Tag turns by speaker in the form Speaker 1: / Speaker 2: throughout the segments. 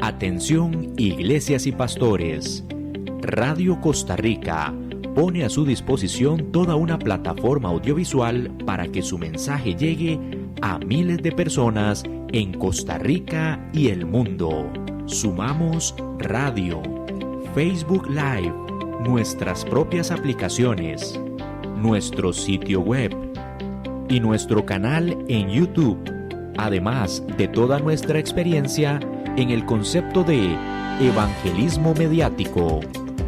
Speaker 1: Atención, iglesias y pastores. Radio Costa Rica pone a su disposición toda una plataforma audiovisual para que su mensaje llegue a miles de personas en Costa Rica y el mundo. Sumamos radio, Facebook Live, nuestras propias aplicaciones, nuestro sitio web y nuestro canal en YouTube, además de toda nuestra experiencia en el concepto de evangelismo mediático,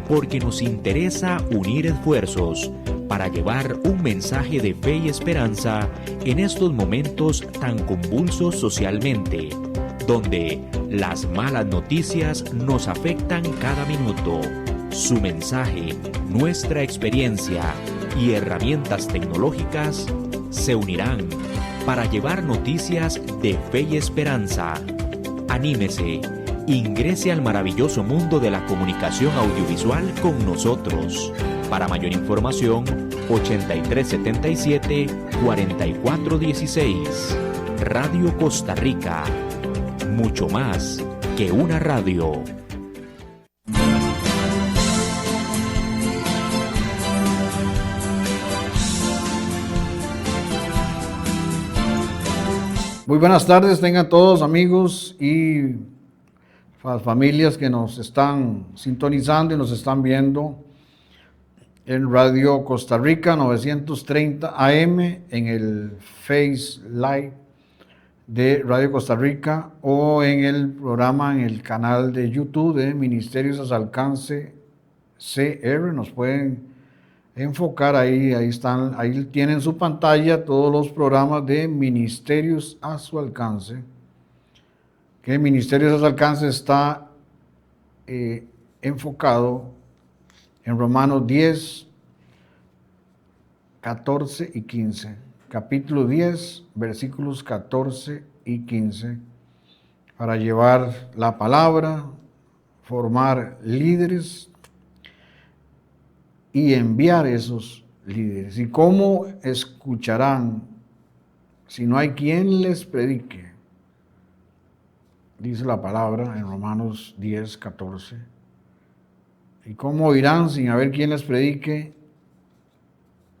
Speaker 1: porque nos interesa unir esfuerzos para llevar un mensaje de fe y esperanza en estos momentos tan convulsos socialmente, donde las malas noticias nos afectan cada minuto. Su mensaje, nuestra experiencia y herramientas tecnológicas se unirán para llevar noticias de fe y esperanza. Anímese, ingrese al maravilloso mundo de la comunicación audiovisual con nosotros. Para mayor información, 8377-4416. Radio Costa Rica. Mucho más que una radio.
Speaker 2: Muy buenas tardes, tengan todos amigos y familias que nos están sintonizando y nos están viendo en Radio Costa Rica 930 AM, en el Face Live de Radio Costa Rica o en el programa, en el canal de YouTube de Ministerios a su Alcance CR. Nos pueden enfocar ahí están, ahí tienen su pantalla todos los programas de Ministerios a su Alcance, que Ministerios a su Alcance está enfocado en Romanos 10, 14 y 15, capítulo 10, versículos 14 y 15, para llevar la palabra, formar líderes y enviar esos líderes. ¿Y cómo escucharán si no hay quien les predique? Dice la palabra en Romanos 10, 14. ¿Y cómo oirán sin haber quien les predique?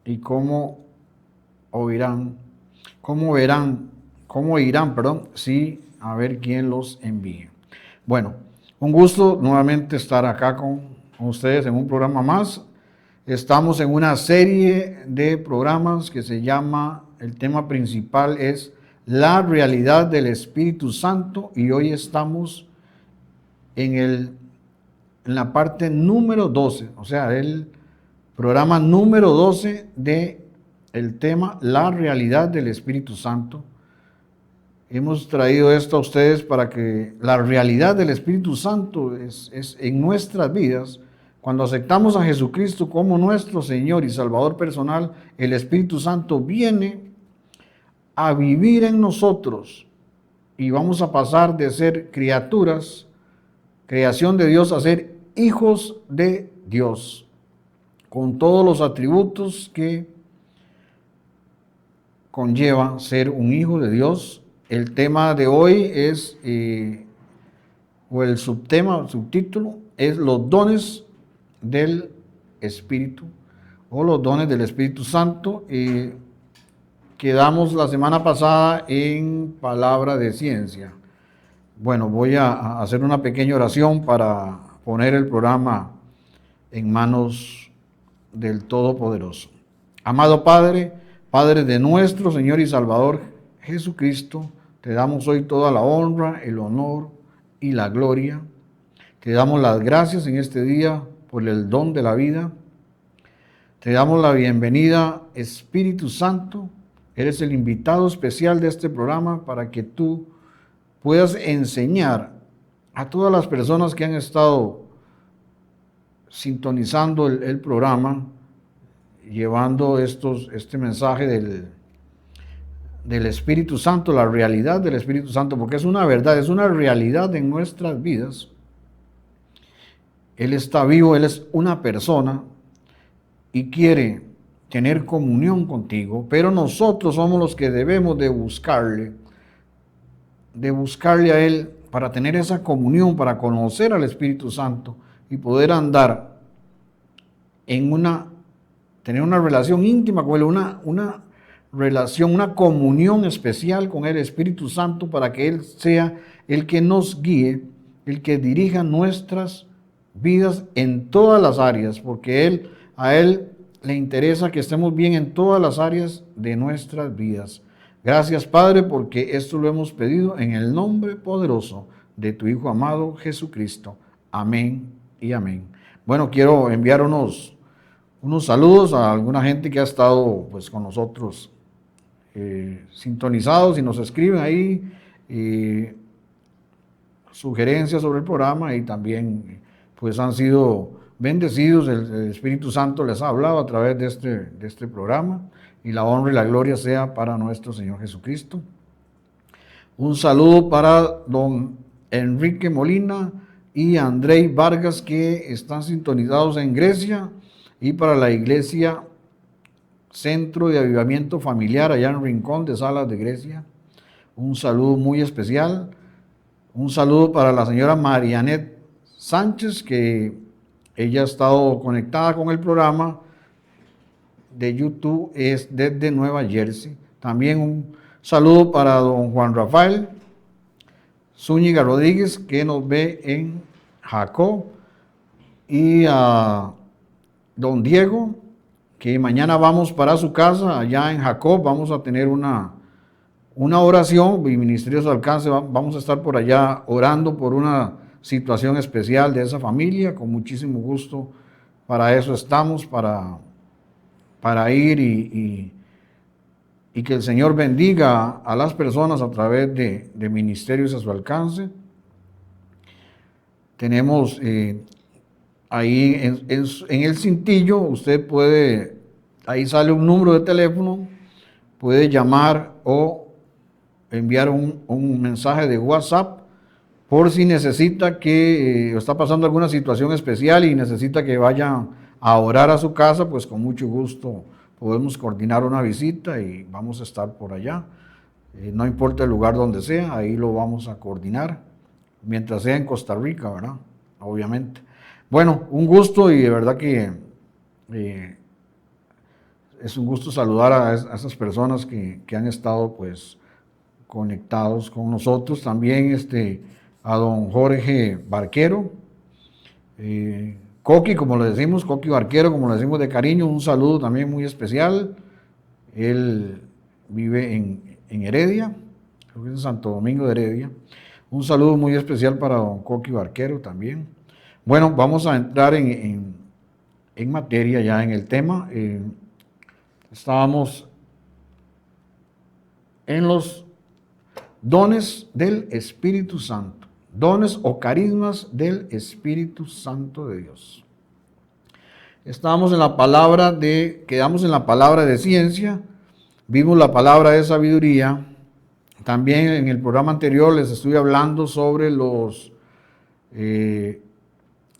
Speaker 2: ¿Y cómo oirán? ¿Cómo irán, si a ver quién los envíe? Bueno, un gusto nuevamente estar acá con ustedes en un programa más. Estamos en una serie de programas que se llama, el tema principal es la realidad del Espíritu Santo, y hoy estamos en la parte número 12, o sea, el programa número 12 de el tema la realidad del Espíritu Santo. Hemos traído esto a ustedes para que la realidad del Espíritu Santo es en nuestras vidas. Cuando aceptamos a Jesucristo como nuestro Señor y Salvador personal, el Espíritu Santo viene a vivir en nosotros y vamos a pasar de ser criaturas, creación de Dios, a ser hijos de Dios, con todos los atributos que conlleva ser un hijo de Dios. El tema de hoy es, el subtítulo es los dones del Espíritu o los dones del Espíritu Santo. Quedamos la semana pasada en palabra de ciencia. Bueno, voy a hacer una pequeña oración para poner el programa en manos del Todopoderoso. Amado Padre, Padre de nuestro Señor y Salvador Jesucristo, te damos hoy toda la honra, el honor y la gloria. Te damos las gracias en este día por el don de la vida. Te damos la bienvenida, Espíritu Santo. Eres el invitado especial de este programa para que tú puedas enseñar a todas las personas que han estado sintonizando el programa, llevando este mensaje del Espíritu Santo, la realidad del Espíritu Santo, porque es una verdad, es una realidad en nuestras vidas. Él está vivo, Él es una persona y quiere tener comunión contigo, pero nosotros somos los que debemos de buscarle a Él para tener esa comunión, para conocer al Espíritu Santo y poder andar tener una relación íntima con Él, una relación, una comunión especial con el Espíritu Santo, para que Él sea el que nos guíe, el que dirija nuestras vidas en todas las áreas, porque a Él le interesa que estemos bien en todas las áreas de nuestras vidas. Gracias, Padre, porque esto lo hemos pedido en el nombre poderoso de tu Hijo amado Jesucristo. Amén y amén. Bueno, quiero enviar unos saludos a alguna gente que ha estado pues con nosotros sintonizados y nos escriben ahí sugerencias sobre el programa, y también pues han sido bendecidos. El Espíritu Santo les ha hablado a través de este programa, y la honra y la gloria sea para nuestro Señor Jesucristo. Un saludo para don Enrique Molina y Andrei Vargas, que están sintonizados en Grecia, y para la iglesia Centro de Avivamiento Familiar allá en Rincón de Salas de Grecia. Un saludo muy especial. Un saludo para la señora Marianet Sánchez, que ella ha estado conectada con el programa de YouTube, es desde Nueva Jersey. También un saludo para don Juan Rafael Zúñiga Rodríguez, que nos ve en Jacob, y a don Diego, que mañana vamos para su casa allá en Jacob. Vamos a tener una oración, y Ministerios de Alcance vamos a estar por allá orando por una situación especial de esa familia. Con muchísimo gusto, para eso estamos, para ir y que el Señor bendiga a las personas a través de Ministerios a su Alcance. Tenemos ahí en el cintillo, usted puede, ahí sale un número de teléfono, puede llamar o enviar un mensaje de WhatsApp por si necesita que está pasando alguna situación especial y necesita que vayan a orar a su casa. Pues con mucho gusto podemos coordinar una visita y vamos a estar por allá. No importa el lugar donde sea, ahí lo vamos a coordinar, mientras sea en Costa Rica, ¿verdad? Obviamente. Bueno, un gusto, y de verdad que es un gusto saludar a esas personas que han estado pues conectados con nosotros. También a don Jorge Barquero, Coqui, como le decimos, Coqui Barquero, como le decimos de cariño, un saludo también muy especial. Él vive en Heredia, creo que es en Santo Domingo de Heredia. Un saludo muy especial para don Coqui Barquero también. Bueno, vamos a entrar en materia ya en el tema. Estábamos en los dones del Espíritu Santo, dones o carismas del Espíritu Santo de Dios. Quedamos en la palabra de ciencia, vimos la palabra de sabiduría. También en el programa anterior les estuve hablando sobre los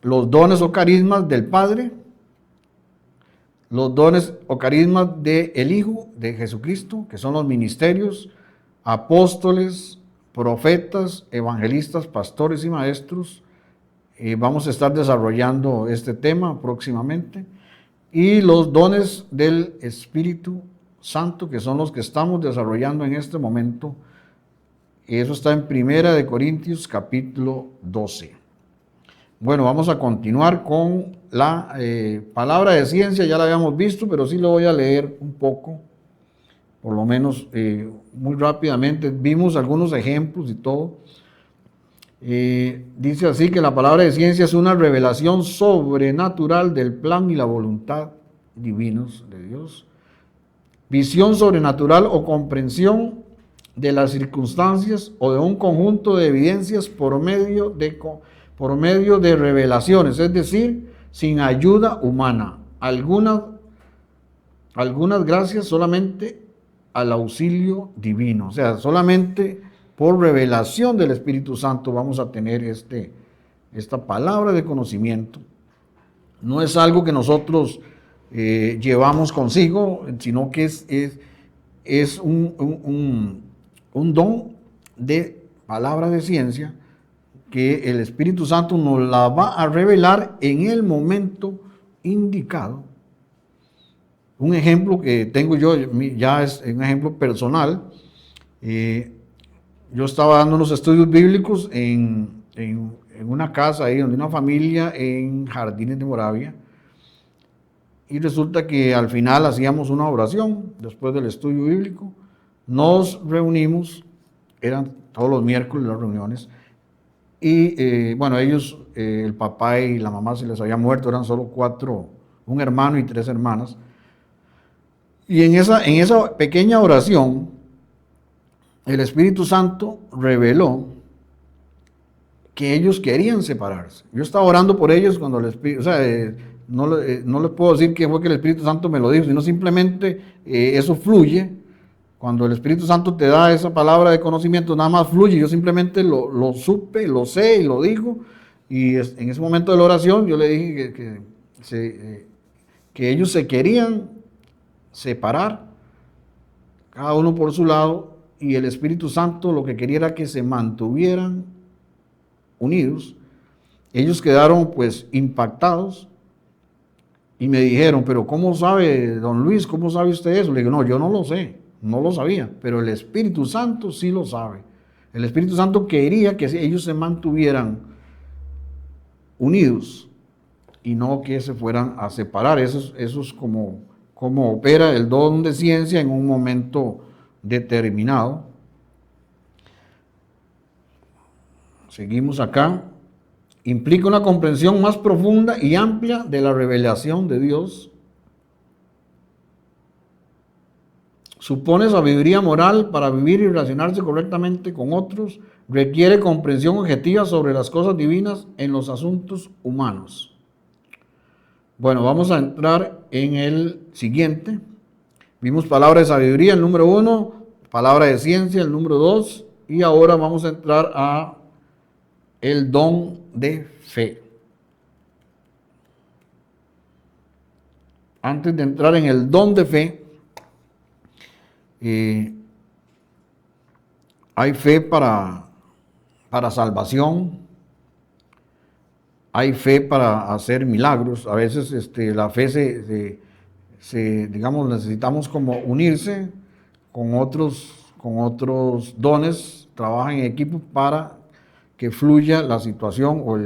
Speaker 2: dones o carismas del Padre, los dones o carismas del Hijo de Jesucristo, que son los ministerios, apóstoles, profetas, evangelistas, pastores y maestros. Vamos a estar desarrollando este tema próximamente. Y los dones del Espíritu Santo, que son los que estamos desarrollando en este momento. Eso está en 1 Corintios capítulo 12. Bueno, vamos a continuar con la palabra de ciencia. Ya la habíamos visto, pero sí lo voy a leer un poco, por lo menos muy rápidamente. Vimos algunos ejemplos y todo. Dice así que la palabra de ciencia es una revelación sobrenatural del plan y la voluntad divinos de Dios. Visión sobrenatural o comprensión de las circunstancias o de un conjunto de evidencias por medio de revelaciones, es decir, sin ayuda humana. Algunas gracias solamente al auxilio divino, o sea, solamente por revelación del Espíritu Santo vamos a tener esta palabra de conocimiento. No es algo que nosotros llevamos consigo, sino que es un don de palabra de ciencia que el Espíritu Santo nos la va a revelar en el momento indicado. Un ejemplo que tengo yo, ya es un ejemplo personal. Yo estaba dando unos estudios bíblicos en una casa ahí, donde una familia en Jardines de Moravia. Y resulta que al final hacíamos una oración después del estudio bíblico. Nos reunimos, eran todos los miércoles las reuniones. Y bueno, ellos, el papá y la mamá se les había muerto, eran solo 4, un hermano y 3 hermanas. Y en esa pequeña oración, el Espíritu Santo reveló que ellos querían separarse. Yo estaba orando por ellos cuando el Espíritu, o sea, no les puedo decir que fue que el Espíritu Santo me lo dijo, sino simplemente eso fluye. Cuando el Espíritu Santo te da esa palabra de conocimiento, nada más fluye. Yo simplemente lo supe, lo sé y lo digo. Y en ese momento de la oración yo le dije que ellos se querían separar, cada uno por su lado, y el Espíritu Santo lo que quería era que se mantuvieran unidos. Ellos quedaron pues impactados y me dijeron, pero ¿cómo sabe, don Luis? ¿Cómo sabe usted eso? Le digo, no, yo no lo sé, no lo sabía, pero el Espíritu Santo sí lo sabe. El Espíritu Santo quería que ellos se mantuvieran unidos y no que se fueran a separar. Eso es como opera el don de ciencia en un momento determinado. Seguimos acá. Implica una comprensión más profunda y amplia de la revelación de Dios. Supone sabiduría moral para vivir y relacionarse correctamente con otros. Requiere comprensión objetiva sobre las cosas divinas en los asuntos humanos. Bueno, vamos a entrar en el siguiente. Vimos palabra de sabiduría, el número 1, palabra de ciencia, el número 2, y ahora vamos a entrar a el don de fe. Antes de entrar en el don de fe, hay fe para salvación, hay fe para hacer milagros. A veces la fe digamos, necesitamos como unirse con otros dones, trabajan en equipo para que fluya la situación o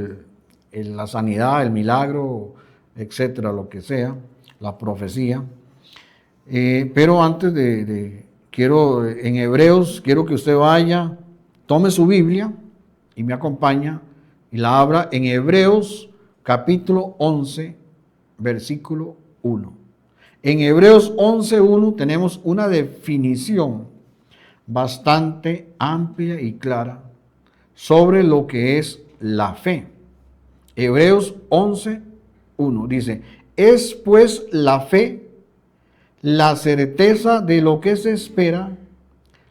Speaker 2: la sanidad, el milagro, etcétera, lo que sea, la profecía. Pero antes en Hebreos, quiero que usted vaya, tome su Biblia y me acompaña y la abra en Hebreos capítulo 11, versículo 1. En Hebreos 11:1 tenemos una definición bastante amplia y clara sobre lo que es la fe. Hebreos 11:1 dice, es pues la fe la certeza de lo que se espera,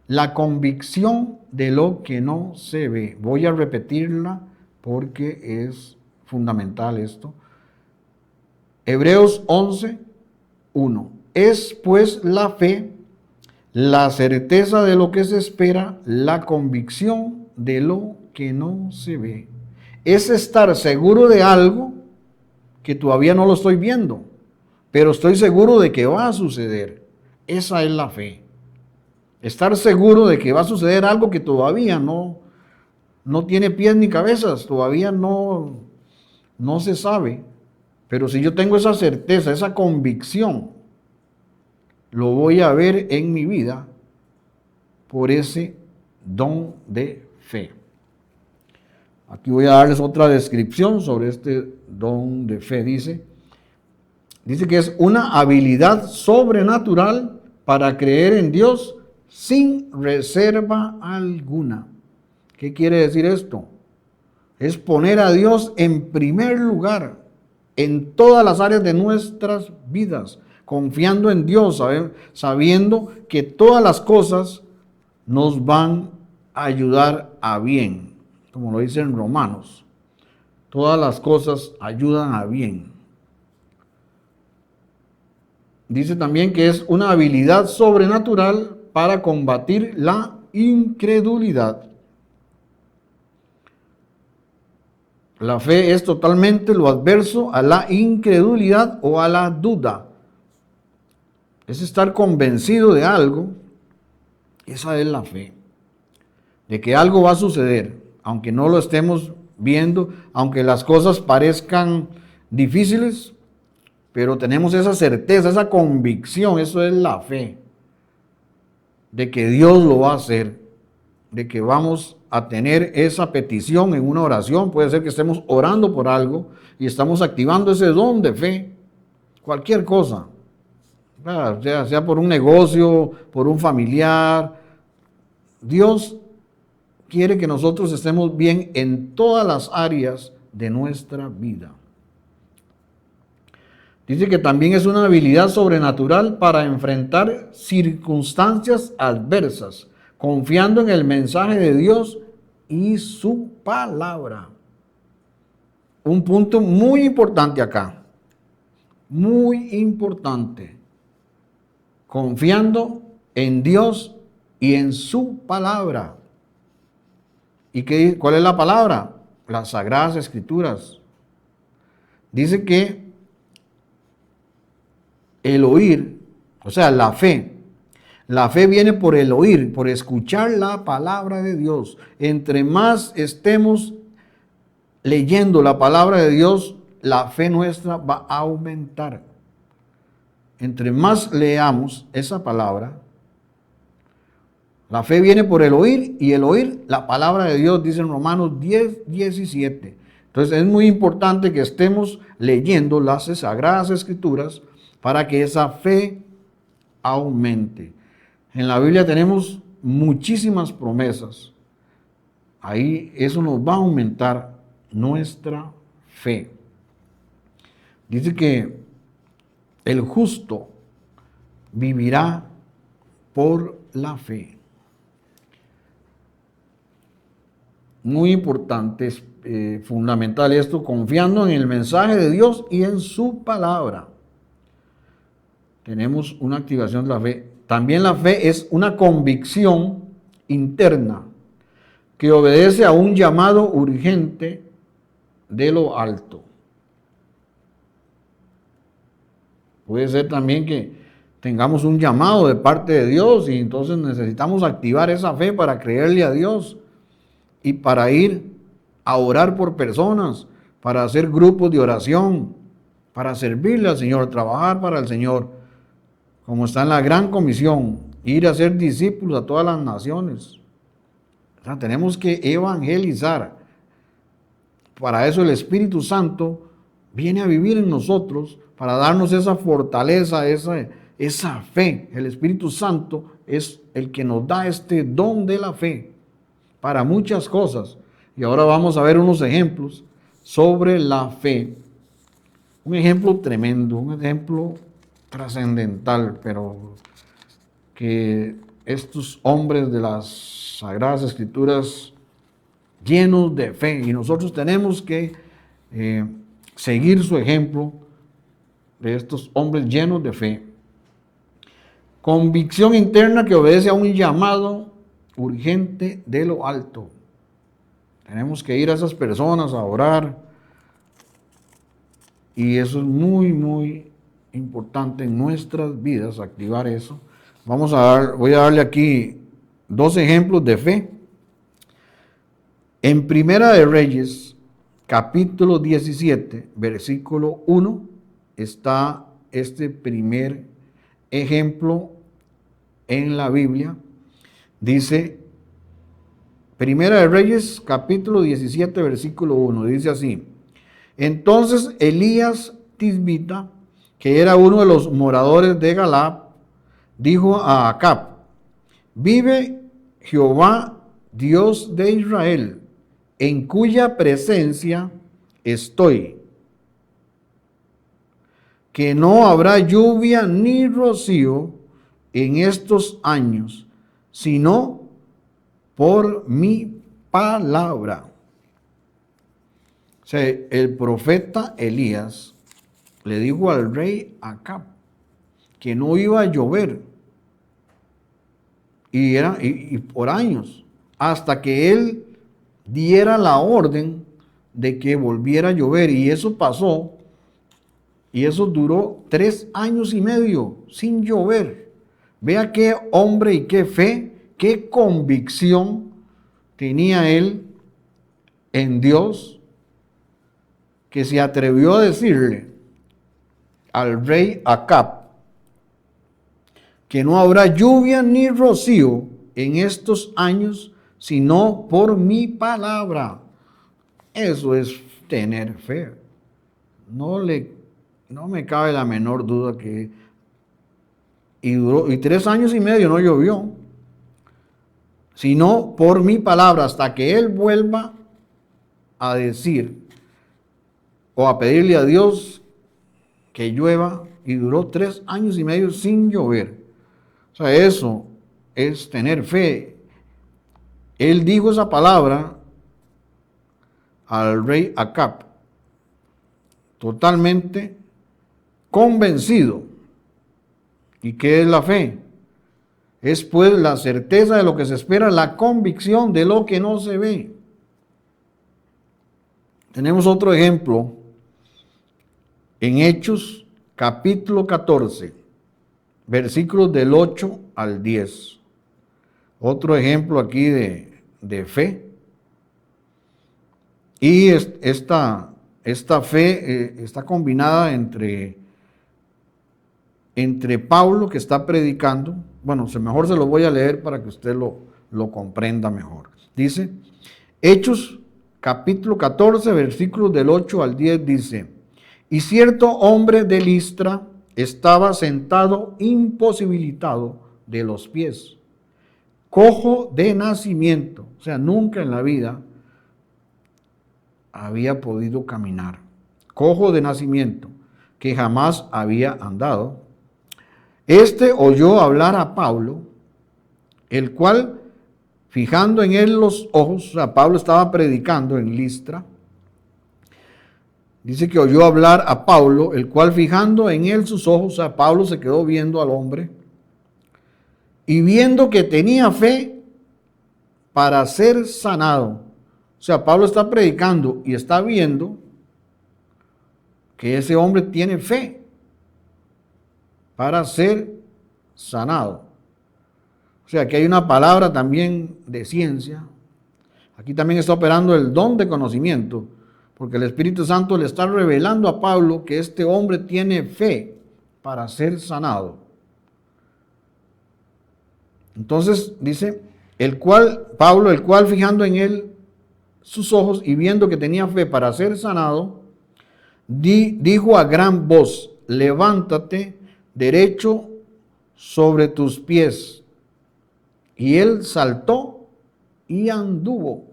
Speaker 2: la convicción de lo que no se ve. Voy a repetirla porque es fundamental esto. Hebreos 11:1. Es pues la fe la certeza de lo que se espera, la convicción de lo que no se ve. Es estar seguro de algo que todavía no lo estoy viendo, pero estoy seguro de que va a suceder. Esa es la fe. Estar seguro de que va a suceder algo que todavía no tiene pies ni cabezas, todavía no se sabe. Pero si yo tengo esa certeza, esa convicción, lo voy a ver en mi vida por ese don de fe. Aquí voy a darles otra descripción sobre este don de fe. Dice que es una habilidad sobrenatural para creer en Dios sin reserva alguna. ¿Qué quiere decir esto? Es poner a Dios en primer lugar en todas las áreas de nuestras vidas, confiando en Dios, sabiendo que todas las cosas nos van a ayudar a bien, como lo dice en Romanos. Todas las cosas ayudan a bien. Dice también que es una habilidad sobrenatural para combatir la incredulidad. La fe es totalmente lo adverso a la incredulidad o a la duda. Es estar convencido de algo. Esa es la fe. De que algo va a suceder, aunque no lo estemos viendo, aunque las cosas parezcan difíciles, pero tenemos esa certeza, esa convicción, eso es la fe, de que Dios lo va a hacer, de que vamos a tener esa petición en una oración. Puede ser que estemos orando por algo y estamos activando ese don de fe, cualquier cosa, sea por un negocio, por un familiar. Dios quiere que nosotros estemos bien en todas las áreas de nuestra vida. Dice que también es una habilidad sobrenatural para enfrentar circunstancias adversas, confiando en el mensaje de Dios y su palabra. Un punto muy importante acá, muy importante, confiando en Dios y en su palabra. ¿Y cuál es la palabra? Las Sagradas Escrituras. Dice que el oír, o sea, la fe viene por el oír, por escuchar la palabra de Dios. Entre más estemos leyendo la palabra de Dios, la fe nuestra va a aumentar. Entre más leamos esa palabra, la fe viene por el oír, y el oír la palabra de Dios, dice en Romanos 10:17. Entonces es muy importante que estemos leyendo las Sagradas Escrituras para que esa fe aumente. En la Biblia tenemos muchísimas promesas. Ahí eso nos va a aumentar nuestra fe. Dice que el justo vivirá por la fe. Muy importante, es fundamental esto, confiando en el mensaje de Dios y en su palabra. Tenemos una activación de la fe. También la fe es una convicción interna que obedece a un llamado urgente de lo alto. Puede ser también que tengamos un llamado de parte de Dios y entonces necesitamos activar esa fe para creerle a Dios y para ir a orar por personas, para hacer grupos de oración, para servirle al Señor, trabajar para el Señor, como está en la gran comisión, ir a ser discípulos a todas las naciones. O sea, tenemos que evangelizar. Para eso el Espíritu Santo viene a vivir en nosotros, para darnos esa fortaleza, esa fe. El Espíritu Santo es el que nos da este don de la fe para muchas cosas. Y ahora vamos a ver unos ejemplos sobre la fe. Un ejemplo tremendo, un ejemplo trascendental, pero que estos hombres de las Sagradas Escrituras llenos de fe, y nosotros tenemos que seguir su ejemplo de estos hombres llenos de fe. Convicción interna que obedece a un llamado urgente de lo alto. Tenemos que ir a esas personas a orar, y eso es muy, muy importante en nuestras vidas, activar eso. Voy a darle aquí 2 ejemplos de fe. En Primera de Reyes, capítulo 17, versículo 1, está este primer ejemplo en la Biblia. Dice, Primera de Reyes, capítulo 17, versículo 1, dice así: entonces Elías Tisbita, que era uno de los moradores de Galad, dijo a Acab: vive Jehová, Dios de Israel, en cuya presencia estoy, que no habrá lluvia ni rocío en estos años, sino por mi palabra. O sea, el profeta Elías le dijo al rey Acab que no iba a llover, y por años, hasta que él diera la orden de que volviera a llover, y eso pasó, y eso duró 3 años y medio sin llover. Vea qué hombre y qué fe, qué convicción tenía él en Dios, que se atrevió a decirle al rey Acab que no habrá lluvia ni rocío en estos años, sino por mi palabra. Eso es tener fe. No me cabe la menor duda que... Y 3 años y medio no llovió, sino por mi palabra, hasta que él vuelva a decir o a pedirle a Dios que llueva, y duró 3 años y medio sin llover. O sea, eso es tener fe. Él dijo esa palabra al rey Acab, totalmente convencido. ¿Y qué es la fe? Es pues la certeza de lo que se espera, la convicción de lo que no se ve. Tenemos otro ejemplo en Hechos capítulo 14, versículos del 8 al 10. Otro ejemplo aquí de fe. Y esta fe está combinada entre Pablo, que está predicando. Bueno, mejor se lo voy a leer para que usted lo comprenda mejor. Dice, Hechos capítulo 14, versículos del 8 al 10, dice: y cierto hombre de Listra estaba sentado imposibilitado de los pies, cojo de nacimiento, o sea, nunca en la vida había podido caminar, cojo de nacimiento, que jamás había andado. Este oyó hablar a Pablo, el cual, fijando en él los ojos, o sea, Pablo estaba predicando en Listra, dice que oyó hablar a Pablo, el cual, fijando en él sus ojos, o sea, Pablo se quedó viendo al hombre, y viendo que tenía fe para ser sanado. O sea, Pablo está predicando y está viendo que ese hombre tiene fe para ser sanado. O sea, que hay una palabra también de ciencia. Aquí también está operando el don de conocimiento, porque el Espíritu Santo le está revelando a Pablo que este hombre tiene fe para ser sanado. Entonces dice, Pablo, el cual fijando en él sus ojos y viendo que tenía fe para ser sanado, dijo a gran voz: levántate derecho sobre tus pies. Y él saltó y anduvo.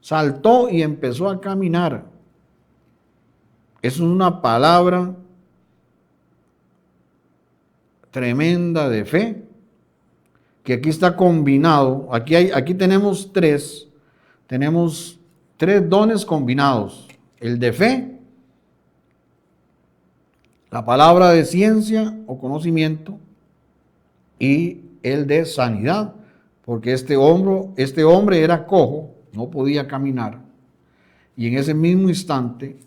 Speaker 2: Saltó y empezó a caminar. Es una palabra tremenda de fe, que aquí está combinado. Aquí tenemos tres dones combinados: el de fe, la palabra de ciencia o conocimiento, y el de sanidad, porque este hombre era cojo, no podía caminar, y en ese mismo instante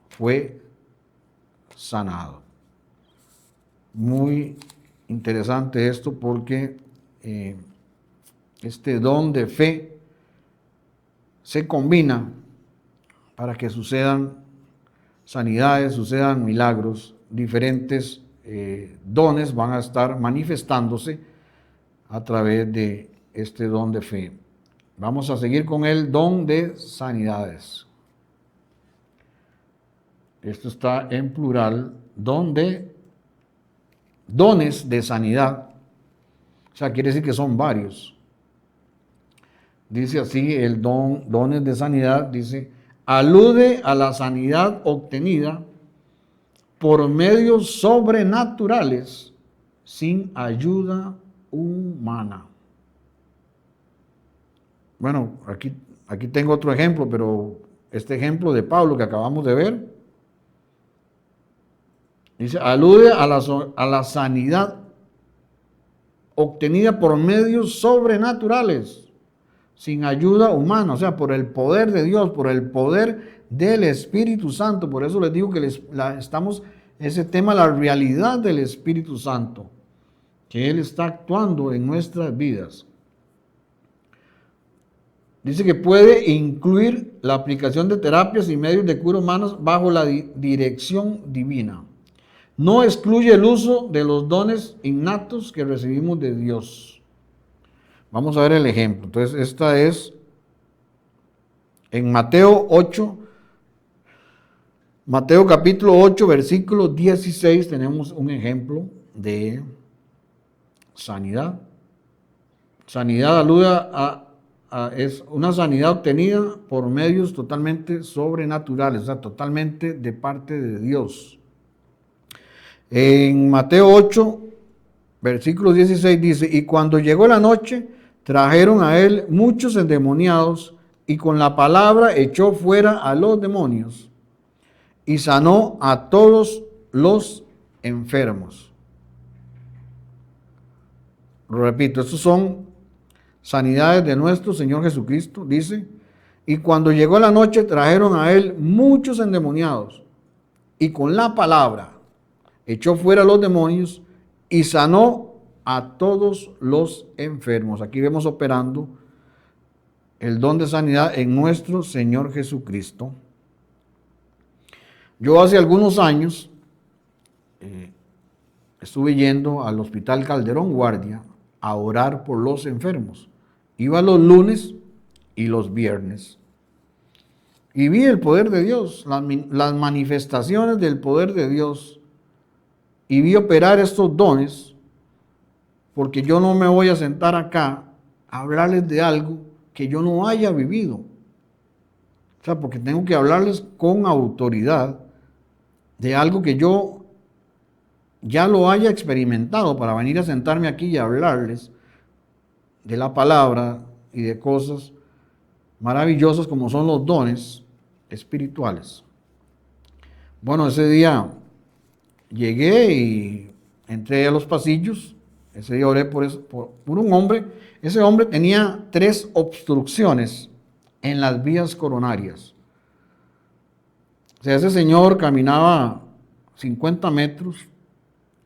Speaker 2: fue sanado. Muy interesante esto, porque este don de fe se combina para que sucedan sanidades, sucedan milagros. Diferentes dones van a estar manifestándose a través de este don de fe. Vamos a seguir con el don de sanidades. Esto está en plural, dones de sanidad. O sea, quiere decir que son varios. Dice así el dones de sanidad, dice, alude a la sanidad obtenida por medios sobrenaturales sin ayuda humana. Bueno, aquí tengo otro ejemplo, pero este ejemplo de Pablo que acabamos de ver, dice, alude a la sanidad obtenida por medios sobrenaturales. sin ayuda humana, o sea, por el poder de Dios, por el poder del Espíritu Santo. Por eso les digo que ese tema, la realidad del Espíritu Santo, que Él está actuando en nuestras vidas. Dice que puede incluir la aplicación de terapias y medios de cura humanos bajo la dirección divina. No excluye el uso de los dones innatos que recibimos de Dios. Vamos a ver el ejemplo. Entonces, esta es en Mateo 8, Mateo capítulo 8, versículo 16, tenemos un ejemplo de sanidad. Sanidad alude es una sanidad obtenida por medios totalmente sobrenaturales, o sea, totalmente de parte de Dios. En Mateo 8, versículo 16 dice, y cuando llegó la noche, trajeron a él muchos endemoniados, y con la palabra echó fuera a los demonios, y sanó a todos los enfermos. Lo repito, estos son sanidades de nuestro Señor Jesucristo, dice, y cuando llegó la noche trajeron a él muchos endemoniados, y con la palabra echó fuera a los demonios y sanó a todos los enfermos. Aquí vemos operando el don de sanidad en nuestro Señor Jesucristo. Yo hace algunos años estuve yendo al Hospital Calderón Guardia a orar por los enfermos. Iba los lunes y los viernes. Y vi el poder de Dios, las manifestaciones del poder de Dios. Y vi operar estos dones, porque yo no me voy a sentar acá a hablarles de algo que yo no haya vivido. O sea, porque tengo que hablarles con autoridad de algo que yo ya lo haya experimentado para venir a sentarme aquí y hablarles de la palabra y de cosas maravillosas como son los dones espirituales. Bueno, ese día llegué y entré a los pasillos. Ese día oré por un hombre. Ese hombre tenía 3 obstrucciones en las vías coronarias. O sea, ese señor caminaba 50 metros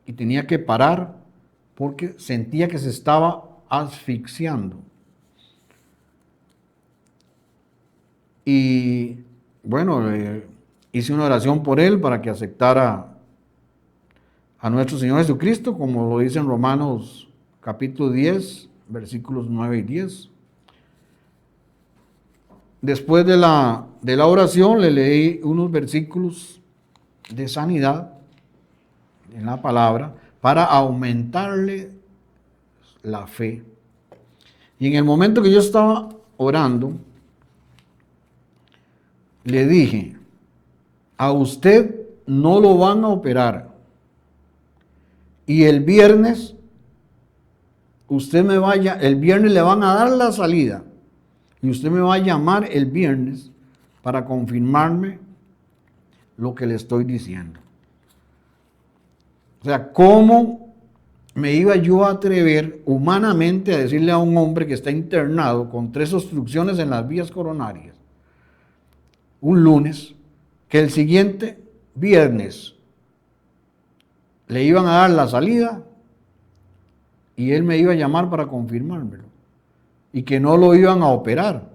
Speaker 2: y tenía que parar porque sentía que se estaba asfixiando. Y bueno, hice una oración por él para que aceptara a nuestro Señor Jesucristo, como lo dice en Romanos capítulo 10, versículos 9 y 10. Después de la oración le leí unos versículos de sanidad en la palabra para aumentarle la fe. Y en el momento que yo estaba orando, le dije, a usted no lo van a operar. Y el viernes, el viernes le van a dar la salida. Y usted me va a llamar el viernes para confirmarme lo que le estoy diciendo. O sea, ¿cómo me iba yo a atrever humanamente a decirle a un hombre que está internado con 3 obstrucciones en las vías coronarias, un lunes, que el siguiente viernes le iban a dar la salida y él me iba a llamar para confirmármelo y que no lo iban a operar?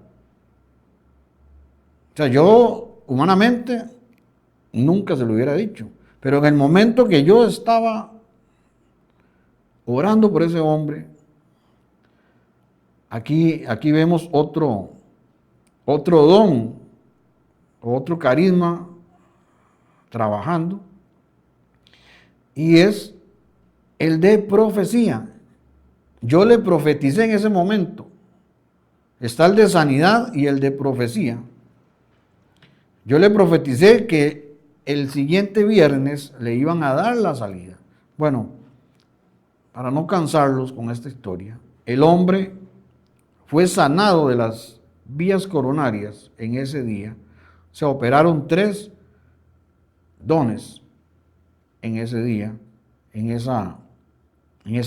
Speaker 2: O sea, yo humanamente nunca se lo hubiera dicho, pero en el momento que yo estaba orando por ese hombre, aquí vemos otro don, otro carisma trabajando, y es el de profecía. Yo le profeticé en ese momento. Está el de sanidad y el de profecía. Yo le profeticé que el siguiente viernes le iban a dar la salida. Bueno, para no cansarlos con esta historia, el hombre fue sanado de las vías coronarias en ese día. Se operaron 3 dones en ese día, en esa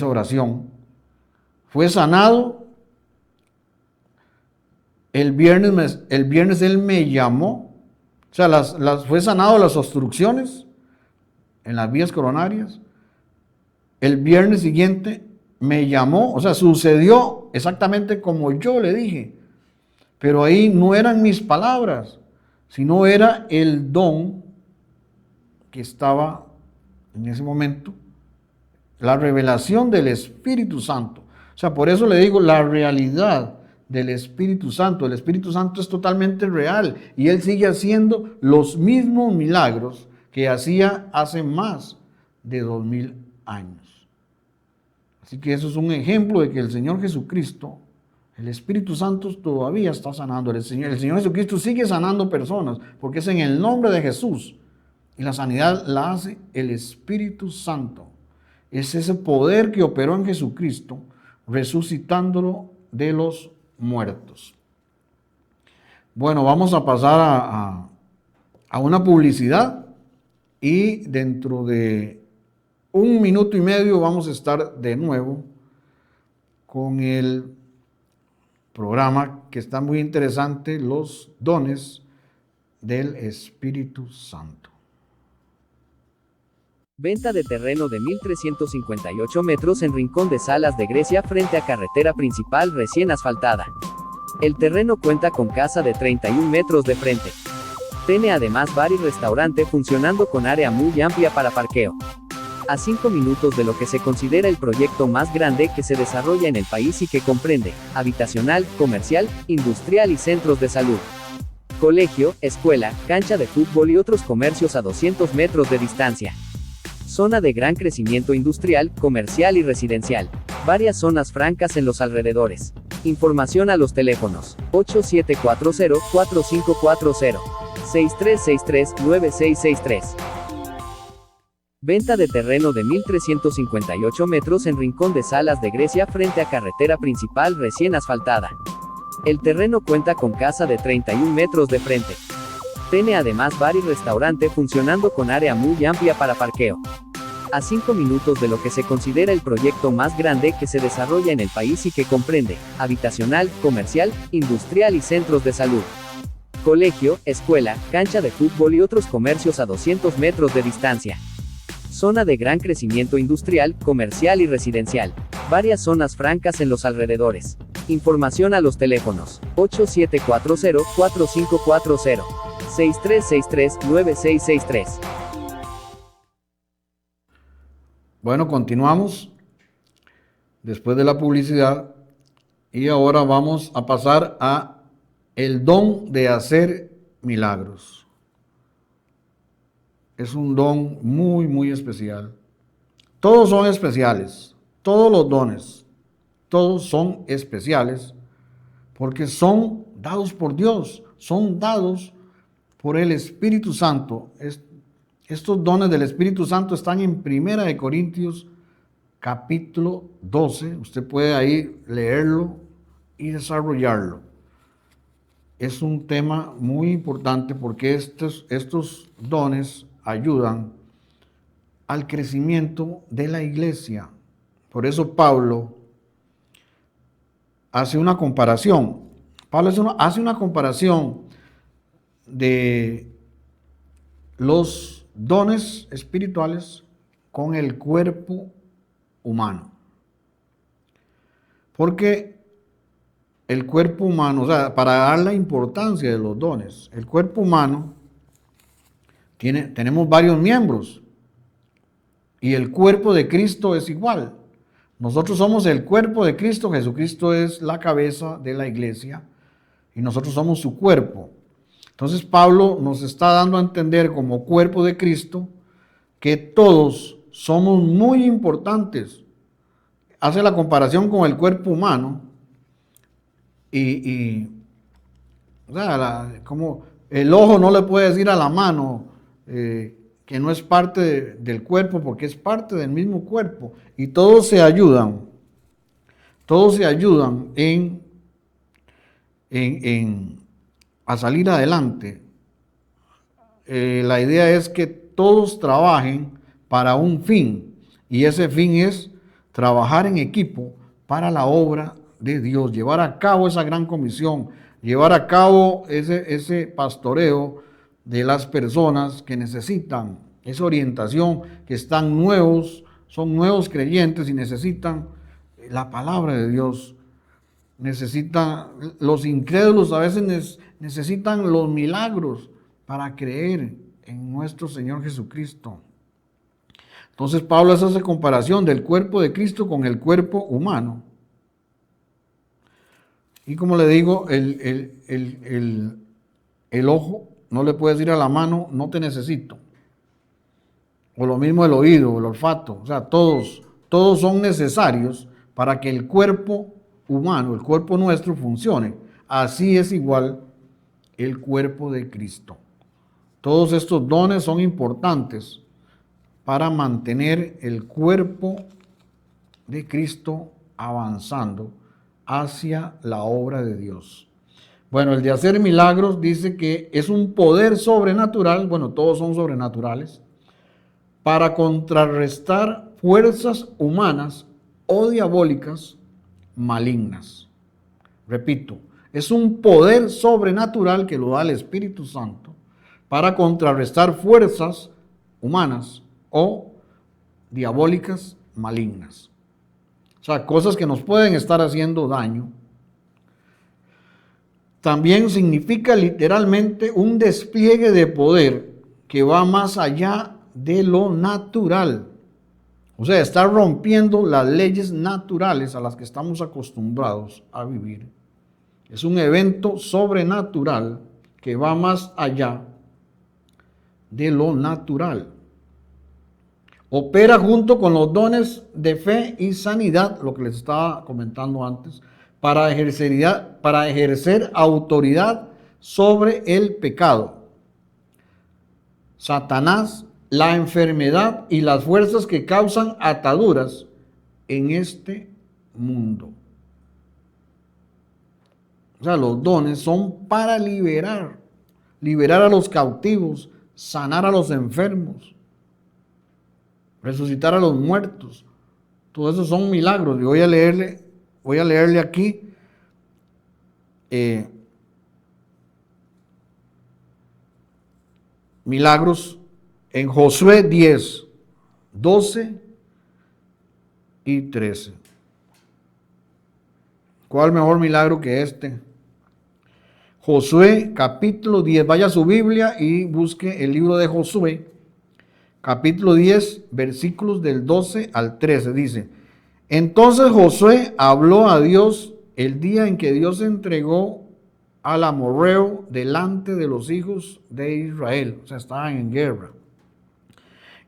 Speaker 2: oración. Fue sanado el viernes él me llamó, o sea, fue sanado las obstrucciones en las vías coronarias. El viernes siguiente me llamó, o sea, sucedió exactamente como yo le dije, pero ahí no eran mis palabras, sino era el don que estaba en ese momento, la revelación del Espíritu Santo. O sea, por eso le digo, la realidad del Espíritu Santo. El Espíritu Santo es totalmente real y Él sigue haciendo los mismos milagros que hacía hace más de 2000 años. Así que eso es un ejemplo de que el Señor Jesucristo, el Espíritu Santo todavía está sanando. El Señor Jesucristo sigue sanando personas porque es en el nombre de Jesús. Y la sanidad la hace el Espíritu Santo. Es ese poder que operó en Jesucristo, resucitándolo de los muertos. Bueno, vamos a pasar a una publicidad y dentro de 1 minuto y medio vamos a estar de nuevo con el programa que está muy interesante, los dones del Espíritu Santo.
Speaker 3: Venta de terreno de 1.358 metros en Rincón de Salas de Grecia frente a carretera principal recién asfaltada. El terreno cuenta con casa de 31 metros de frente. Tiene además bar y restaurante funcionando con área muy amplia para parqueo. A 5 minutos de lo que se considera el proyecto más grande que se desarrolla en el país y que comprende habitacional, comercial, industrial y centros de salud. Colegio, escuela, cancha de fútbol y otros comercios a 200 metros de distancia. Zona de gran crecimiento industrial, comercial y residencial. Varias zonas francas en los alrededores. Información a los teléfonos 8740-4540, 6363-9663. Venta de terreno de 1.358 metros en Rincón de Salas de Grecia frente a carretera principal recién asfaltada. El terreno cuenta con casa de 31 metros de frente. Tiene además bar y restaurante funcionando con área muy amplia para parqueo. A 5 minutos de lo que se considera el proyecto más grande que se desarrolla en el país y que comprende habitacional, comercial, industrial y centros de salud. Colegio, escuela, cancha de fútbol y otros comercios a 200 metros de distancia. Zona de gran crecimiento industrial, comercial y residencial. Varias zonas francas en los alrededores. Información a los teléfonos 8740-4540, 6363-9663.
Speaker 2: Bueno, continuamos después de la publicidad y ahora vamos a pasar a el don de hacer milagros. Es un don muy, muy especial. Todos son especiales, todos los dones, todos son especiales porque son dados por Dios, son dados por el Espíritu Santo. Estos dones del Espíritu Santo están en 1 Corintios capítulo 12. Usted puede ahí leerlo y desarrollarlo. Es un tema muy importante porque estos dones ayudan al crecimiento de la iglesia. Por eso Pablo hace una comparación. Pablo hace una comparación de los dones espirituales con el cuerpo humano. Porque el cuerpo humano, o sea, para dar la importancia de los dones, el cuerpo humano tenemos varios miembros y el cuerpo de Cristo es igual. Nosotros somos el cuerpo de Cristo, Jesucristo es la cabeza de la iglesia y nosotros somos su cuerpo. Entonces Pablo nos está dando a entender como cuerpo de Cristo que todos somos muy importantes. Hace la comparación con el cuerpo humano o sea, como el ojo no le puede decir a la mano que no es parte del cuerpo porque es parte del mismo cuerpo y todos se ayudan a salir adelante. La idea es que todos trabajen para un fin y ese fin es trabajar en equipo para la obra de Dios, llevar a cabo esa gran comisión, llevar a cabo ese pastoreo de las personas que necesitan esa orientación, que están nuevos, son nuevos creyentes y necesitan la palabra de Dios. Necesitan, los incrédulos a veces necesitan los milagros para creer en nuestro Señor Jesucristo. Entonces Pablo hace comparación del cuerpo de Cristo con el cuerpo humano. Y como le digo, el ojo no le puede decir a la mano, no te necesito. O lo mismo el oído, el olfato. O sea, todos son necesarios para que el cuerpo humano, el cuerpo nuestro funcione. Así es igual el cuerpo de Cristo. Todos estos dones son importantes para mantener el cuerpo de Cristo avanzando hacia la obra de Dios. Bueno, el de hacer milagros dice que es un poder sobrenatural, bueno, todos son sobrenaturales, para contrarrestar fuerzas humanas o diabólicas malignas. Repito, es un poder sobrenatural que lo da el Espíritu Santo para contrarrestar fuerzas humanas o diabólicas malignas. O sea, cosas que nos pueden estar haciendo daño. También significa literalmente un despliegue de poder que va más allá de lo natural. O sea, está rompiendo las leyes naturales a las que estamos acostumbrados a vivir. Es un evento sobrenatural que va más allá de lo natural. Opera junto con los dones de fe y sanidad, lo que les estaba comentando antes, para ejercer autoridad sobre el pecado, Satanás, la enfermedad y las fuerzas que causan ataduras en este mundo. O sea, los dones son para liberar a los cautivos, sanar a los enfermos, resucitar a los muertos. Todo eso son milagros. Y voy a leerle aquí milagros en Josué 10, 12 y 13. ¿Cuál mejor milagro que este? Josué capítulo 10. Vaya a su Biblia y busque el libro de Josué. Capítulo 10, versículos del 12 al 13. Dice: Entonces Josué habló a Dios el día en que Dios entregó al amorreo delante de los hijos de Israel. O sea, estaban en guerra.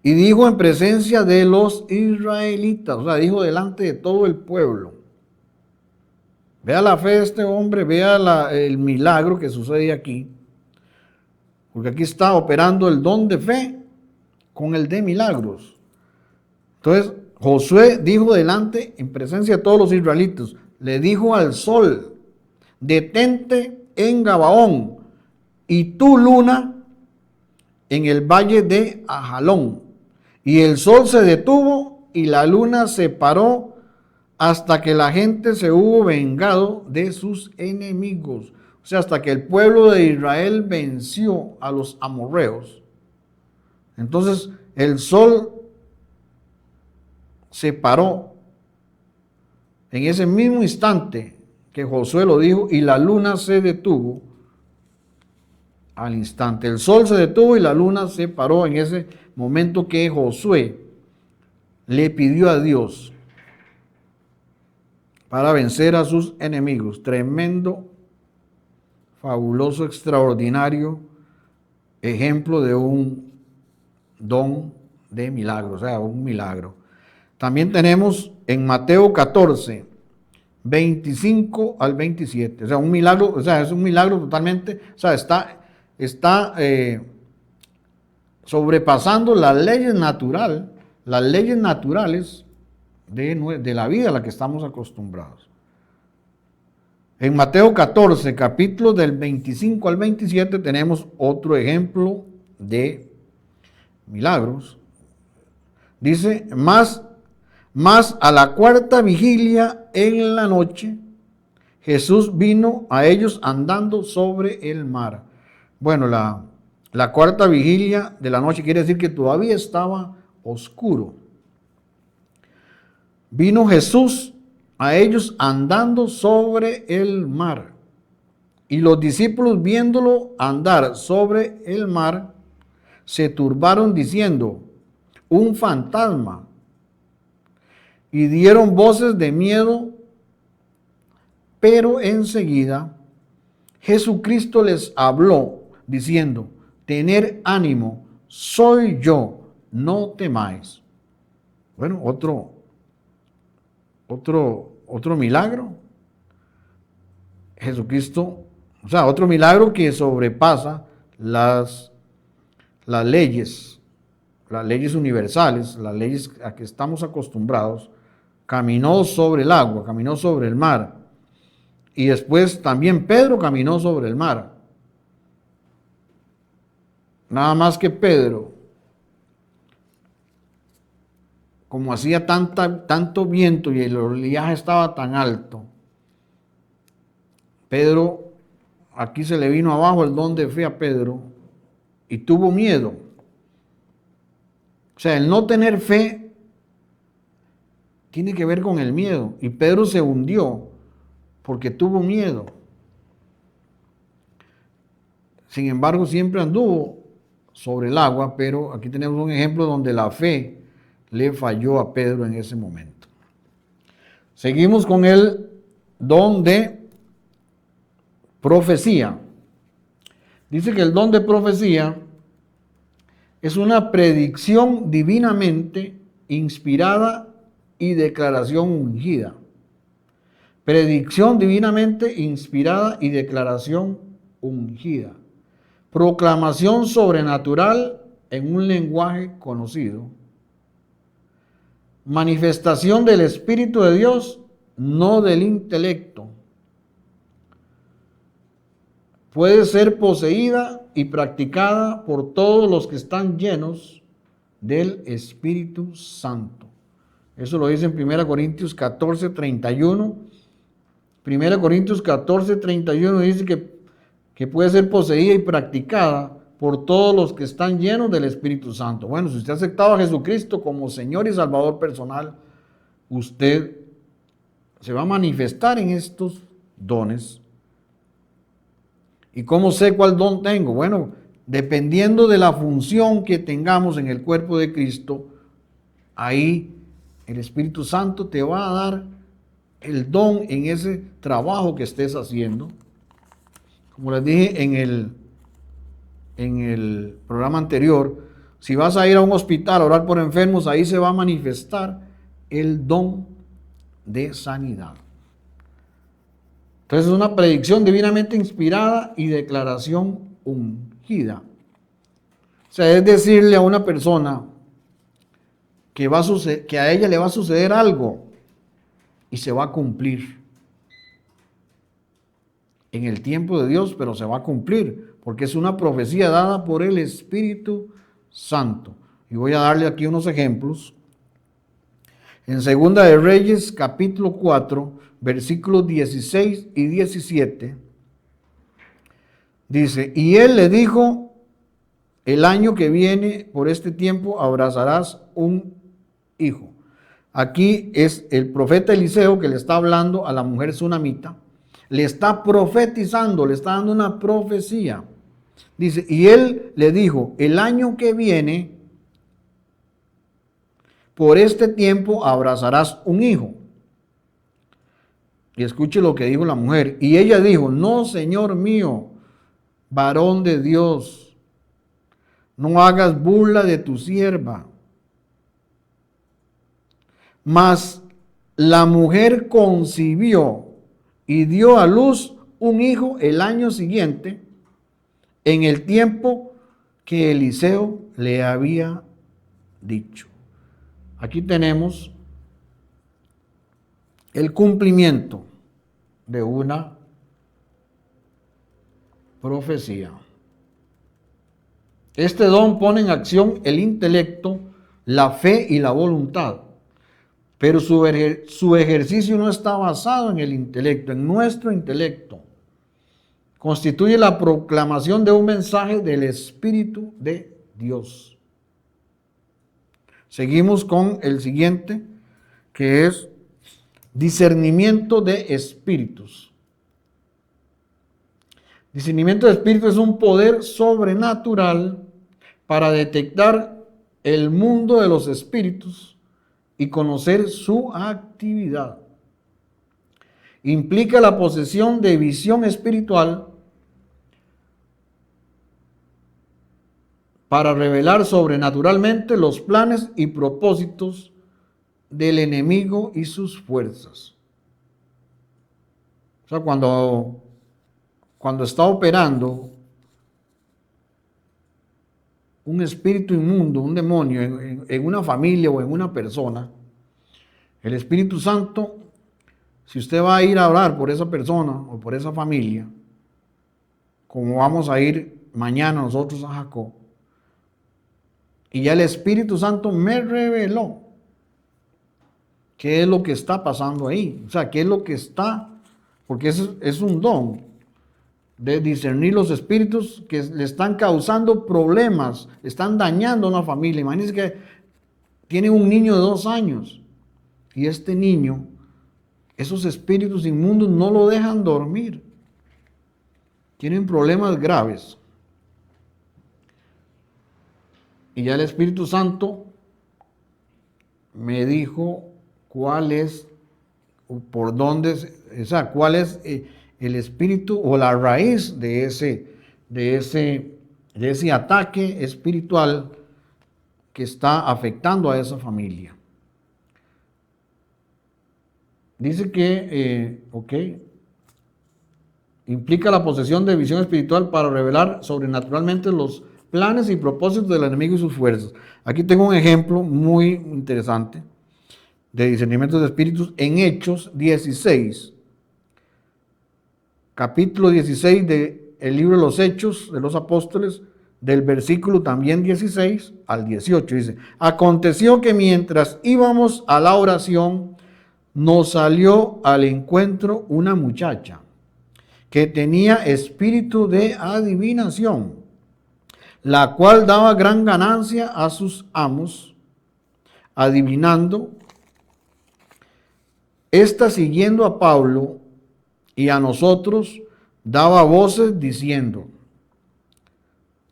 Speaker 2: Y dijo en presencia de los israelitas, o sea, dijo delante de todo el pueblo. Vea la fe de este hombre, vea el milagro que sucede aquí. Porque aquí está operando el don de fe con el de milagros. Entonces, Josué dijo delante, en presencia de todos los israelitas, le dijo al sol: detente en Gabaón, y tu luna en el valle de Ajalón. Y el sol se detuvo y la luna se paró hasta que la gente se hubo vengado de sus enemigos. O sea, hasta que el pueblo de Israel venció a los amorreos. Entonces el sol se paró en ese mismo instante que Josué lo dijo, y la luna se detuvo al instante. El sol se detuvo y la luna se paró en ese momento que Josué le pidió a Dios para vencer a sus enemigos. Tremendo, fabuloso, extraordinario ejemplo de un don de milagro, o sea, un milagro. También tenemos en Mateo 14, 25 al 27, o sea, un milagro, o sea, es un milagro totalmente, o sea, está sobrepasando las leyes naturales de la vida a la que estamos acostumbrados. En Mateo 14, capítulo del 25 al 27, tenemos otro ejemplo de milagros. Dice: más a la cuarta vigilia en la noche, Jesús vino a ellos andando sobre el mar. Bueno, la cuarta vigilia de la noche quiere decir que todavía estaba oscuro. Vino Jesús a ellos andando sobre el mar. Y los discípulos, viéndolo andar sobre el mar, se turbaron diciendo: un fantasma. Y dieron voces de miedo, pero enseguida Jesucristo les habló diciendo: tened ánimo, soy yo, no temáis. Bueno, otro milagro. Jesucristo, o sea, otro milagro que sobrepasa las leyes universales, las leyes a que estamos acostumbrados. Caminó sobre el agua, caminó sobre el mar. Y después también Pedro caminó sobre el mar. Nada más que Pedro, como hacía tanto viento y el oleaje estaba tan alto, Pedro, aquí se le vino abajo el don de fe a Pedro y tuvo miedo. O sea, el no tener fe tiene que ver con el miedo. Y Pedro se hundió porque tuvo miedo. Sin embargo, siempre anduvo sobre el agua, pero aquí tenemos un ejemplo donde la fe le falló a Pedro en ese momento. Seguimos con el don de profecía. Dice que el don de profecía es una predicción divinamente inspirada y declaración ungida. Predicción divinamente inspirada y declaración ungida. Proclamación sobrenatural en un lenguaje conocido. Manifestación del Espíritu de Dios, no del intelecto. Puede ser poseída y practicada por todos los que están llenos del Espíritu Santo. Eso lo dice en 1 Corintios 14, 31. 1 Corintios 14, 31 dice que puede ser poseída y practicada por todos los que están llenos del Espíritu Santo. Bueno, si usted ha aceptado a Jesucristo como Señor y Salvador personal, usted se va a manifestar en estos dones. ¿Y cómo sé cuál don tengo? Bueno, dependiendo de la función que tengamos en el cuerpo de Cristo, ahí el Espíritu Santo te va a dar el don en ese trabajo que estés haciendo. Como les dije en el programa anterior, si vas a ir a un hospital a orar por enfermos, ahí se va a manifestar el don de sanidad. Entonces es una predicción divinamente inspirada y declaración ungida. O sea, es decirle a una persona que a ella le va a suceder algo y se va a cumplir en el tiempo de Dios, pero se va a cumplir porque es una profecía dada por el Espíritu Santo. Y voy a darle aquí unos ejemplos. En 2 de Reyes, capítulo 4, versículos 16 y 17, dice: y él le dijo: el año que viene, por este tiempo, abrazarás un hijo. Aquí es el profeta Eliseo que le está hablando a la mujer sunamita, le está profetizando, le está dando una profecía. Dice, y él le dijo: el año que viene, por este tiempo, abrazarás un hijo. Y escuche lo que dijo la mujer. Y ella dijo: no, Señor mío, varón de Dios, no hagas burla de tu sierva. Mas la mujer concibió y dio a luz un hijo el año siguiente, en el tiempo que Eliseo le había dicho. Aquí tenemos el cumplimiento de una profecía. Este don pone en acción el intelecto, la fe y la voluntad. pero su ejercicio no está basado en el intelecto, en nuestro intelecto. Constituye la proclamación de un mensaje del Espíritu de Dios. Seguimos con el siguiente, que es discernimiento de espíritus. Discernimiento de espíritus es un poder sobrenatural para detectar el mundo de los espíritus y conocer su actividad. Implica la posesión de visión espiritual para revelar sobrenaturalmente los planes y propósitos del enemigo y sus fuerzas. O sea, cuando está operando un espíritu inmundo, un demonio en una familia o en una persona, el Espíritu Santo, si usted va a ir a orar por esa persona o por esa familia, como vamos a ir mañana nosotros a Jacob, y ya el Espíritu Santo me reveló qué es lo que está pasando ahí, o sea, qué es lo que está, porque es un don de discernir los espíritus que le están causando problemas, están dañando a una familia. Imagínense que tiene un niño de 2 años y este niño, esos espíritus inmundos no lo dejan dormir. Tienen problemas graves. Y ya el Espíritu Santo me dijo cuál es, por dónde, o sea, cuál es el espíritu o la raíz de ese ataque espiritual que está afectando a esa familia. Dice que, implica la posesión de visión espiritual para revelar sobrenaturalmente los planes y propósitos del enemigo y sus fuerzas. Aquí tengo un ejemplo muy interesante de discernimiento de espíritus en Hechos 16. Capítulo 16 del libro de los Hechos de los Apóstoles, del versículo también 16 al 18. Dice, aconteció que mientras íbamos a la oración, nos salió al encuentro una muchacha que tenía espíritu de adivinación, la cual daba gran ganancia a sus amos, adivinando. Esta, siguiendo a Pablo y a nosotros, daba voces diciendo,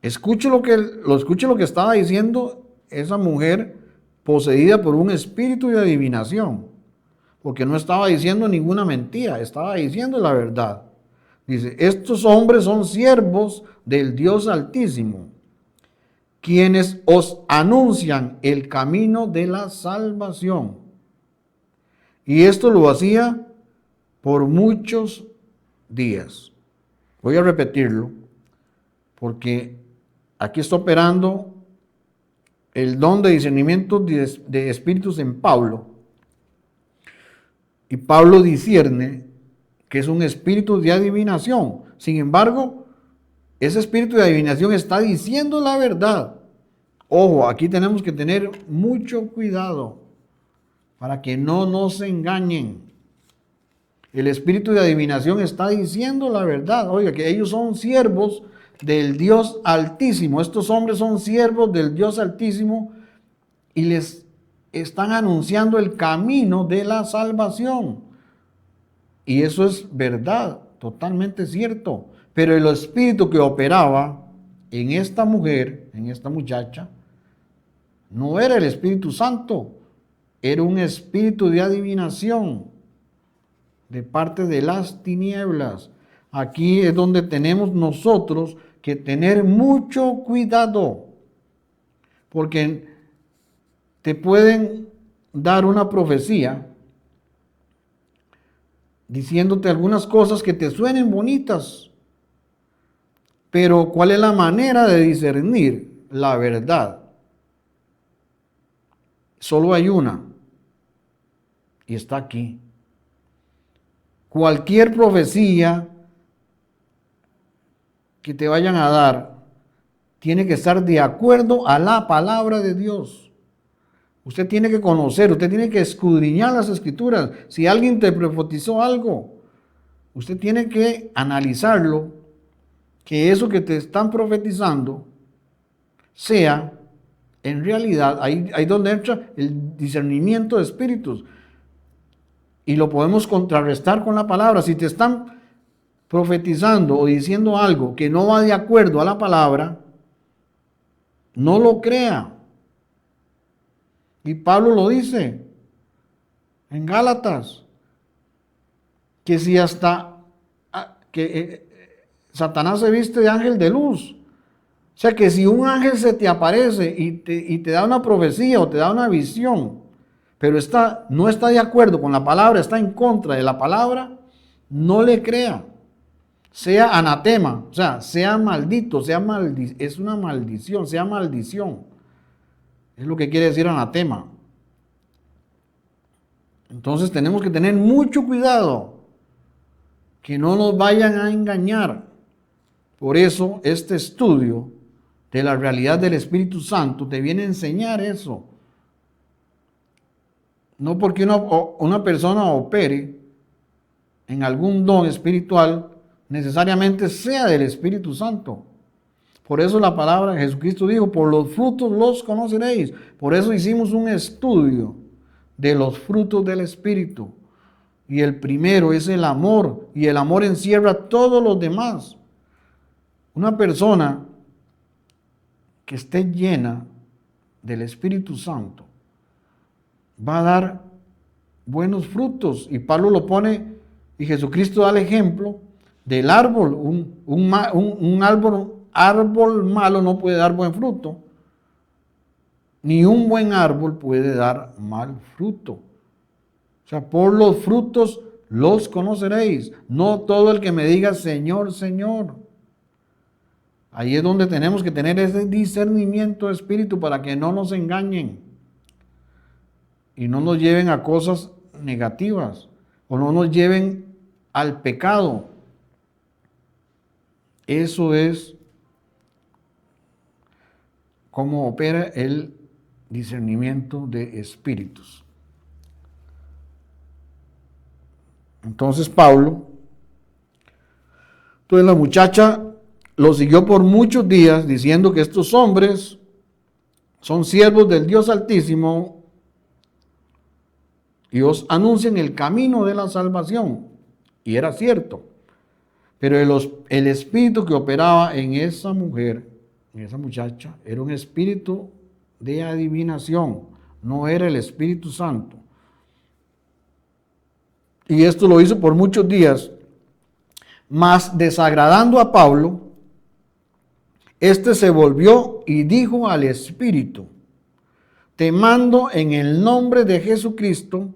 Speaker 2: escuche lo que estaba diciendo esa mujer poseída por un espíritu de adivinación, porque no estaba diciendo ninguna mentira, estaba diciendo la verdad. Dice, estos hombres son siervos del Dios Altísimo, quienes os anuncian el camino de la salvación. Y esto lo hacía por muchos días. Voy a repetirlo, porque aquí está operando el don de discernimiento de espíritus en Pablo. Y Pablo discierne que es un espíritu de adivinación. Sin embargo, ese espíritu de adivinación está diciendo la verdad. Ojo, aquí tenemos que tener mucho cuidado para que no nos engañen. El espíritu de adivinación está diciendo la verdad. Oiga, que ellos son siervos del Dios Altísimo. Estos hombres son siervos del Dios Altísimo y les están anunciando el camino de la salvación. Y eso es verdad, totalmente cierto. Pero el espíritu que operaba en esta mujer, en esta muchacha, no era el Espíritu Santo, era un espíritu de adivinación de parte de las tinieblas. Aquí es donde tenemos nosotros que tener mucho cuidado, porque te pueden dar una profecía diciéndote algunas cosas que te suenen bonitas, pero ¿cuál es la manera de discernir la verdad? Solo hay una, y está aquí. Cualquier profecía que te vayan a dar tiene que estar de acuerdo a la palabra de Dios. Usted tiene que conocer, usted tiene que escudriñar las escrituras. Si alguien te profetizó algo, usted tiene que analizarlo, que eso que te están profetizando sea en realidad, ahí donde entra el discernimiento de espíritus. Y lo podemos contrarrestar con la palabra. Si te están profetizando o diciendo algo que no va de acuerdo a la palabra, no lo crea. Y Pablo lo dice en Gálatas, que si hasta Satanás se viste de ángel de luz. O sea que si un ángel se te aparece y te da una profecía o te da una visión, pero no está de acuerdo con la palabra, está en contra de la palabra, no le crea. Sea anatema, o sea, sea maldito, es una maldición, sea maldición. Es lo que quiere decir anatema. Entonces tenemos que tener mucho cuidado que no nos vayan a engañar. Por eso este estudio de la realidad del Espíritu Santo te viene a enseñar eso. No porque una persona opere en algún don espiritual, necesariamente sea del Espíritu Santo. Por eso la palabra de Jesucristo dijo, por los frutos los conoceréis. Por eso hicimos un estudio de los frutos del Espíritu. Y el primero es el amor, y el amor encierra todos los demás. Una persona que esté llena del Espíritu Santo va a dar buenos frutos. Y Pablo lo pone, y Jesucristo da el ejemplo del árbol. Un árbol malo no puede dar buen fruto, ni un buen árbol puede dar mal fruto. O sea, por los frutos los conoceréis. No todo el que me diga Señor, Señor. Ahí es donde tenemos que tener ese discernimiento de espíritu para que no nos engañen y no nos lleven a cosas negativas o no nos lleven al pecado. Eso es cómo opera el discernimiento de espíritus. Entonces la muchacha lo siguió por muchos días diciendo que estos hombres son siervos del Dios Altísimo y os anuncian el camino de la salvación. Y era cierto. Pero el espíritu que operaba en esa mujer, en esa muchacha, era un espíritu de adivinación, no era el Espíritu Santo. Y esto lo hizo por muchos días, mas desagradando a Pablo, este se volvió y dijo al espíritu: te mando en el nombre de Jesucristo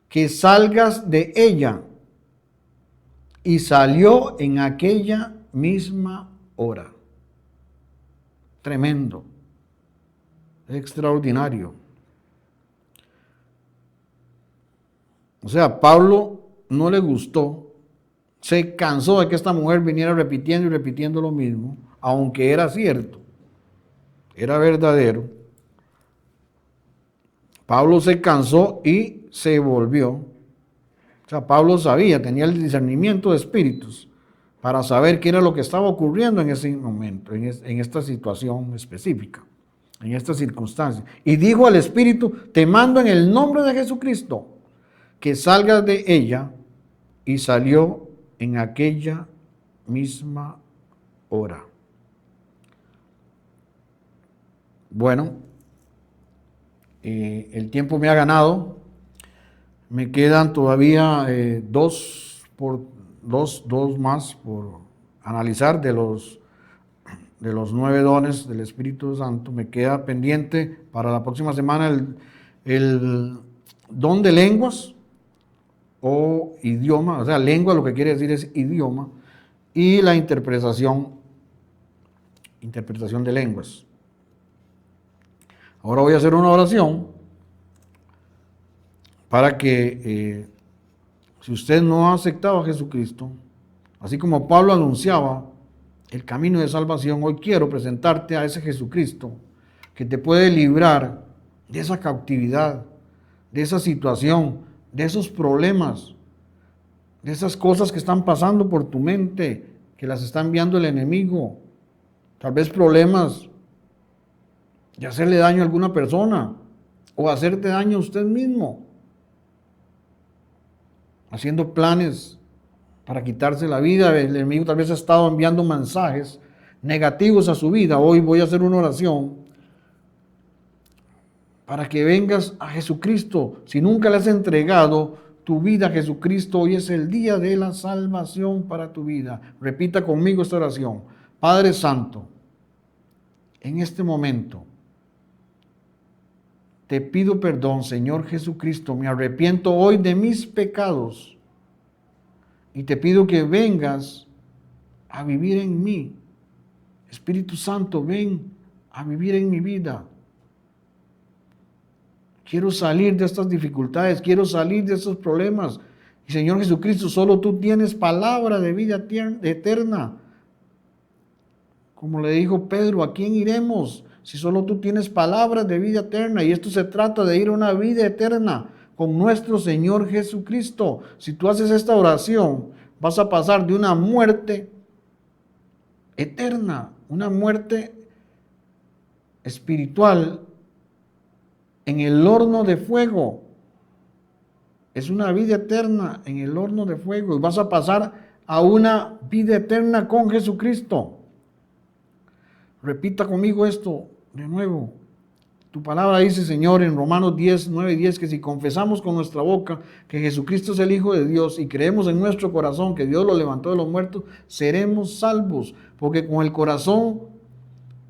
Speaker 2: que salgas de ella. Y salió en aquella misma hora. Tremendo, extraordinario. O sea, Pablo no le gustó, se cansó de que esta mujer viniera repitiendo y repitiendo lo mismo, aunque era cierto, era verdadero. Pablo se cansó y se volvió. O sea, Pablo sabía, tenía el discernimiento de espíritus para saber qué era lo que estaba ocurriendo en ese momento, en esta situación específica, en esta circunstancia. Y dijo al espíritu: te mando en el nombre de Jesucristo que salgas de ella. Y salió en aquella misma hora. Bueno, el tiempo me ha ganado. Me quedan todavía dos más por analizar de los 9 dones del Espíritu Santo. Me queda pendiente para la próxima semana el don de lenguas o idioma, o sea, lengua lo que quiere decir es idioma, y la interpretación de lenguas. Ahora voy a hacer una oración para que si usted no ha aceptado a Jesucristo, así como Pablo anunciaba el camino de salvación, hoy quiero presentarte a ese Jesucristo que te puede librar de esa cautividad, de esa situación, de esos problemas, de esas cosas que están pasando por tu mente, que las está enviando el enemigo. Tal vez problemas de hacerle daño a alguna persona o hacerte daño a usted mismo, haciendo planes para quitarse la vida. El enemigo tal vez ha estado enviando mensajes negativos a su vida. Hoy voy a hacer una oración para que vengas a Jesucristo. Si nunca le has entregado tu vida a Jesucristo, hoy es el día de la salvación para tu vida. Repita conmigo esta oración. Padre Santo, en este momento te pido perdón, Señor Jesucristo. Me arrepiento hoy de mis pecados y te pido que vengas a vivir en mí. Espíritu Santo, ven a vivir en mi vida. Quiero salir de estas dificultades, quiero salir de estos problemas. Y Señor Jesucristo, solo tú tienes palabra de vida eterna. Como le dijo Pedro, ¿a quién iremos si solo tú tienes palabras de vida eterna? Y esto se trata de ir a una vida eterna con nuestro Señor Jesucristo. Si tú haces esta oración, vas a pasar de una muerte eterna, una muerte espiritual, en el horno de fuego. Es una vida eterna en el horno de fuego y vas a pasar a una vida eterna con Jesucristo. Repita conmigo esto de nuevo. Tu palabra dice, Señor, en Romanos 10, 9 y 10, que si confesamos con nuestra boca que Jesucristo es el Hijo de Dios y creemos en nuestro corazón que Dios lo levantó de los muertos, seremos salvos. Porque con el corazón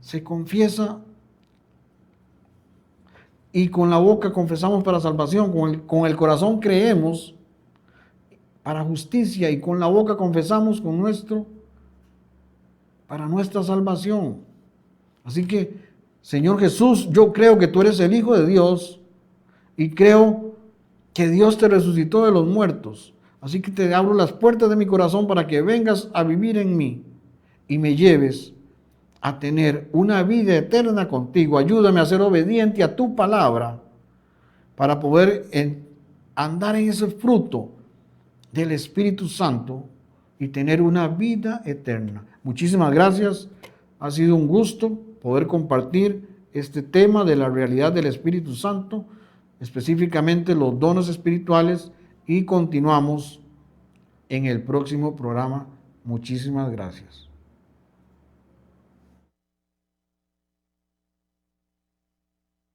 Speaker 2: se confiesa y con la boca confesamos para salvación. Con el corazón creemos para justicia y con la boca confesamos para nuestra salvación. Así que, Señor Jesús, yo creo que tú eres el Hijo de Dios y creo que Dios te resucitó de los muertos. Así que te abro las puertas de mi corazón para que vengas a vivir en mí y me lleves a tener una vida eterna contigo. Ayúdame a ser obediente a tu palabra para poder andar en ese fruto del Espíritu Santo y tener una vida eterna. Muchísimas gracias. Ha sido un gusto poder compartir este tema de la realidad del Espíritu Santo, específicamente los dones espirituales, y continuamos en el próximo programa. Muchísimas gracias.